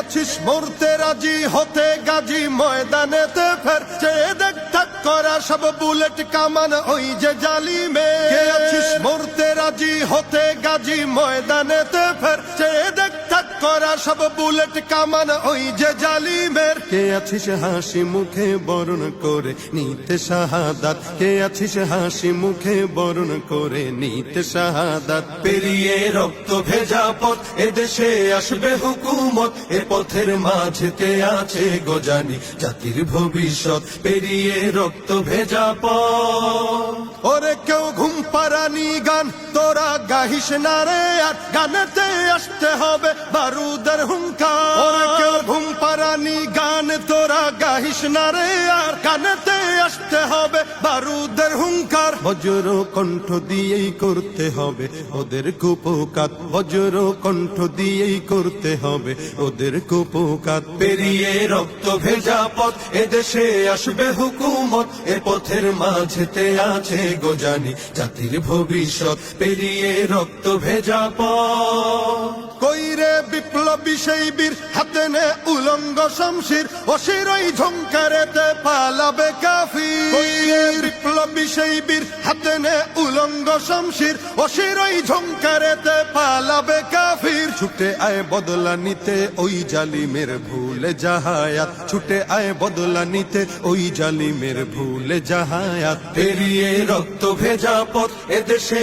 আছিস মরতে রাজি হতে গাজী ময়দানেতে ফের চেয়ে দেখ ঠাক করা সব বুলেট কামান ওই যে জালিমে কে আছিস মরতে রাজি হতে গাজী ময়দানেতে ফের চেয়ে দেখ ঠাক করা সব বুলেট কামান ওই যে জালিমের কে আছিস হাসি মুখে বরণ করে নিতে শাহাদাত কে আছিস হাসি মুখে বরণ করে নিতে শাহাদাত পেরিয়ে রক্ত ভেজা পথ এদেশে আসবে হুকুমত এ পথের মাঝেতে আছে গোজানি জাতির ভবিষ্যৎ পেরিয়ে রক্ত ভেজা পথ ওরে কেউ ঘুম পারানি গান তোরা গাহিস না রে আর গানেতে আসতে হবে বারুদের হুঙ্কার ওরে কেউ ঘুম পারানি গান তোরা গাহিস না রে আর গানেতে আসতে হবে বারুদের হুঙ্কার বজ্র কণ্ঠ দিয়েই করতে হবে ওদের কুপকাত বজ্র কণ্ঠ দিয়েই করতে হবে ওদের কুপকাত পেরিয়ে রক্ত ভেজা পথ এদেশে আসবে হুকুমত এ পথের মাঝেতে আছে গোজানি জাতির ভবিষ্যৎ পেরিয়ে রক্ত ভেজা পথ কইরে বিপ্লবী সেই বীর হাতে নে উলঙ্গ শমশির অশিরই ঝংকারেতে পালাবে কাফির কইরে বিপ্লবী সেই বীর হাতে নে উলঙ্গ শমশির অশিরই ঝংকারেতে পালাবে কাফির ছুটে আয় বদলা নিতে ওই জালিমের ভুলে জাহায়াত ছুটে আয় বদলা নিতে ওই জালিমের ভুলে জাহায়াত পেরিয়ে রক্ত ভেজা পথ এদেশে